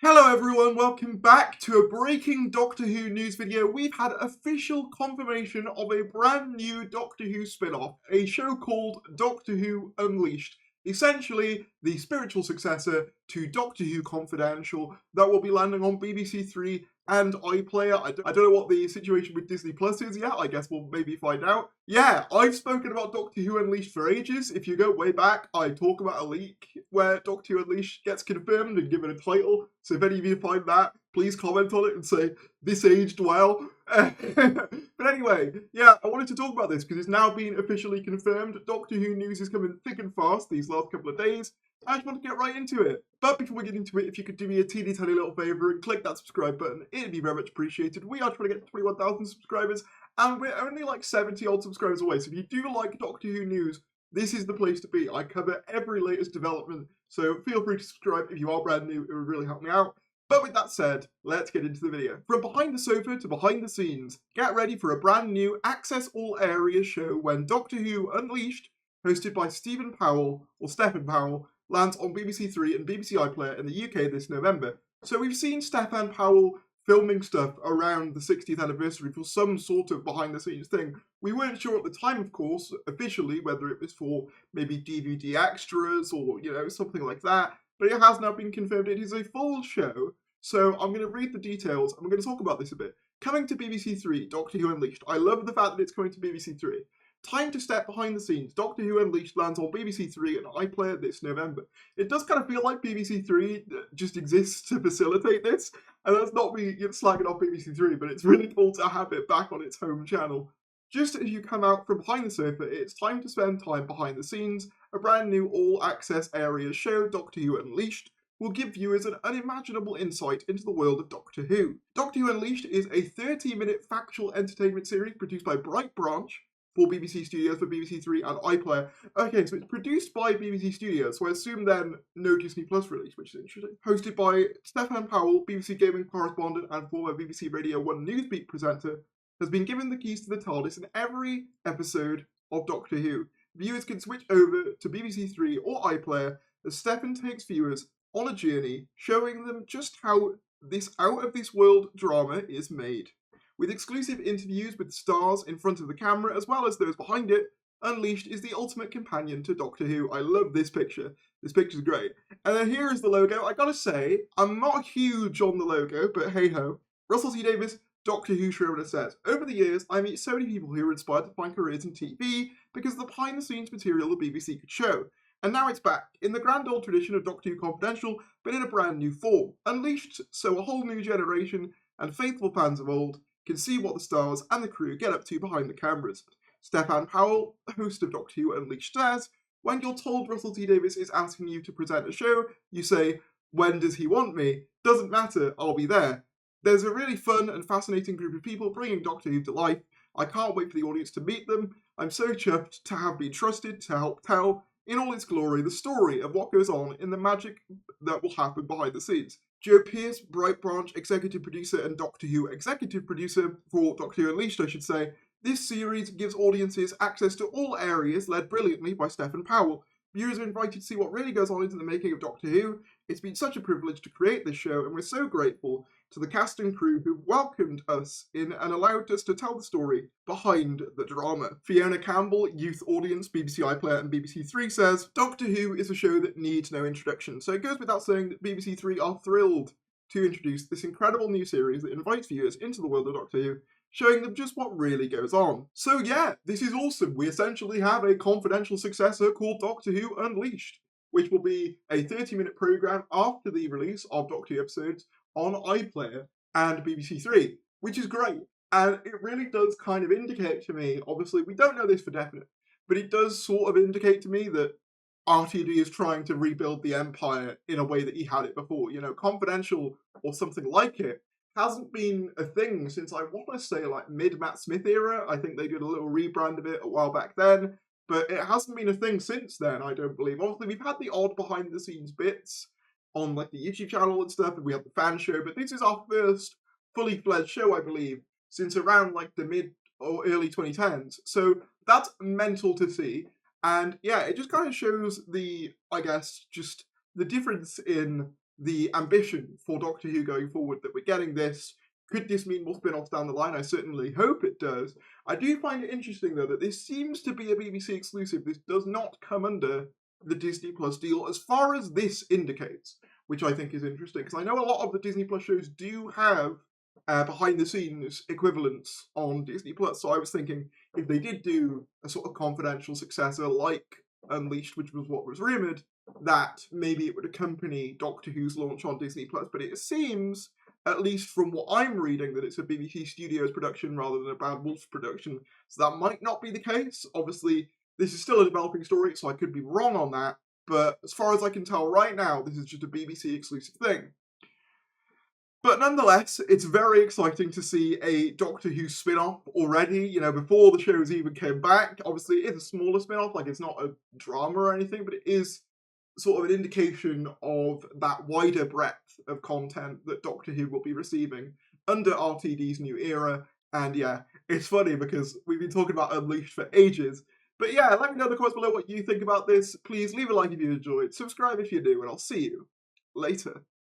Hello everyone, welcome back to a breaking Doctor Who news video. We've had official confirmation of a brand new Doctor Who spin-off, a show called Doctor Who Unleashed. Essentially, the spiritual successor to Doctor Who Confidential that will be landing on BBC Three and iPlayer. I don't know what the situation with Disney Plus is yet. I guess we'll maybe find out. Yeah, I've spoken about Doctor Who Unleashed for ages. If you go way back, I talk about a leak where Doctor Who Unleashed gets confirmed and given a title. So if any of you find that, please comment on it and say, this aged well. But anyway, yeah, I wanted to talk about this because it's now been officially confirmed. Doctor Who news is coming thick and fast these last couple of days. I just want to get right into it. But before we get into it, if you could do me a teeny tiny little favour and click that subscribe button, it'd be very much appreciated. We are trying to get to 21,000 subscribers, and we're only like 70 odd subscribers away. So if you do like Doctor Who news, this is the place to be. I cover every latest development, so feel free to subscribe if you are brand new. It would really help me out. But with that said, let's get into the video. From behind the sofa to behind the scenes, get ready for a brand new Access All Areas show when Doctor Who Unleashed, hosted by Stephen Powell, or Stephen Powell, lands on BBC Three and BBC iPlayer in the UK this November. So we've seen Stephen Powell filming stuff around the 60th anniversary for some sort of behind-the-scenes thing. We weren't sure at the time, of course, officially, whether it was for maybe DVD extras or, something like that, but it has now been confirmed it is a full show. So I'm going to read the details, and we're going to talk about this a bit. Coming to BBC Three, Doctor Who Unleashed. I love the fact that it's coming to BBC Three. Time to step behind the scenes. Doctor Who Unleashed lands on BBC Three and iPlayer this November. It does kind of feel like BBC Three just exists to facilitate this, and that's not me slagging off BBC Three, but it's really cool to have it back on its home channel. Just as you come out from behind the sofa, it's time to spend time behind the scenes. A brand new all-access area show, Doctor Who Unleashed, will give viewers an unimaginable insight into the world of Doctor Who. Doctor Who Unleashed is a 30-minute factual entertainment series produced by Bright Branch for BBC Studios, for BBC Three and iPlayer. Okay, so it's produced by BBC Studios, so I assume then no Disney Plus release, which is interesting. Hosted by Stephen Powell, BBC gaming correspondent and former BBC Radio 1 Newsbeat presenter, has been given the keys to the TARDIS in every episode of Doctor Who. Viewers can switch over to BBC Three or iPlayer as Stephen takes viewers on a journey, showing them just how this out-of-this-world drama is made. With exclusive interviews with stars in front of the camera as well as those behind it, Unleashed is the ultimate companion to Doctor Who. I love this picture. This picture's great. And then here is the logo. I gotta say, I'm not huge on the logo, but hey-ho. Russell T Davies, Doctor Who showrunner, says, over the years, I meet so many people who are inspired to find careers in TV because of the behind-the-scenes material the BBC could show. And now it's back, in the grand old tradition of Doctor Who Confidential, but in a brand new form. Unleashed, so a whole new generation and faithful fans of old can see what the stars and the crew get up to behind the cameras. Stephen Powell, host of Doctor Who Unleashed, says, when you're told Russell T Davies is asking you to present a show, you say, when does he want me? Doesn't matter, I'll be there. There's a really fun and fascinating group of people bringing Doctor Who to life. I can't wait for the audience to meet them. I'm so chuffed to have been trusted to help tell, in all its glory, the story of what goes on in the magic that will happen behind the scenes. Joe Pearce, Bright Branch executive producer and Doctor Who executive producer for Doctor Who Unleashed, I should say, this series gives audiences access to all areas led brilliantly by Stephen Powell. Viewers are invited to see what really goes on into the making of Doctor Who. It's been such a privilege to create this show, and we're so grateful to the cast and crew who welcomed us in and allowed us to tell the story behind the drama. Fiona Campbell, youth audience, BBC iPlayer and BBC Three, says, Doctor Who is a show that needs no introduction, so it goes without saying that BBC Three are thrilled to introduce this incredible new series that invites viewers into the world of Doctor Who, showing them just what really goes on. So yeah, this is awesome. We essentially have a confidential successor called Doctor Who Unleashed, which will be a 30-minute programme after the release of Doctor Who episodes on iPlayer and BBC Three, which is great. And it really does kind of indicate to me, obviously we don't know this for definite, but it does sort of indicate to me that RTD is trying to rebuild the Empire in a way that he had it before. Confidential or something like it hasn't been a thing since, I want to say, like mid-Matt Smith era. I think they did a little rebrand of it a while back then, but it hasn't been a thing since then, I don't believe. Obviously, we've had the odd behind-the-scenes bits on like the YouTube channel and stuff, and we have the fan show, but this is our first fully fledged show, I believe, since around like the mid or early 2010s. So that's mental to see. And yeah, it just kind of shows the, I guess, just the difference in the ambition for Doctor Who going forward that we're getting this. Could this mean more spin-offs down the line? I certainly hope it does. I do find it interesting, though, that this seems to be a BBC exclusive. This does not come under the Disney Plus deal, as far as this indicates, which I think is interesting, because I know a lot of the Disney Plus shows do have behind-the-scenes equivalents on Disney Plus, so I was thinking if they did do a sort of confidential successor like Unleashed, which was what was rumoured, that maybe it would accompany Doctor Who's launch on Disney Plus, but it seems, at least from what I'm reading, that it's a BBC Studios production rather than a Bad Wolf production, so that might not be the case. Obviously, this is still a developing story, so I could be wrong on that, but as far as I can tell right now, this is just a BBC exclusive thing. But nonetheless, it's very exciting to see a Doctor Who spin-off already, you know, before the shows even came back. Obviously, it is a smaller spin-off, like it's not a drama or anything, but it is sort of an indication of that wider breadth of content that Doctor Who will be receiving under RTD's new era. And yeah, it's funny because we've been talking about Unleashed for ages. But yeah, let me know in the comments below what you think about this. Please leave a like if you enjoyed, subscribe if you're new, and I'll see you later.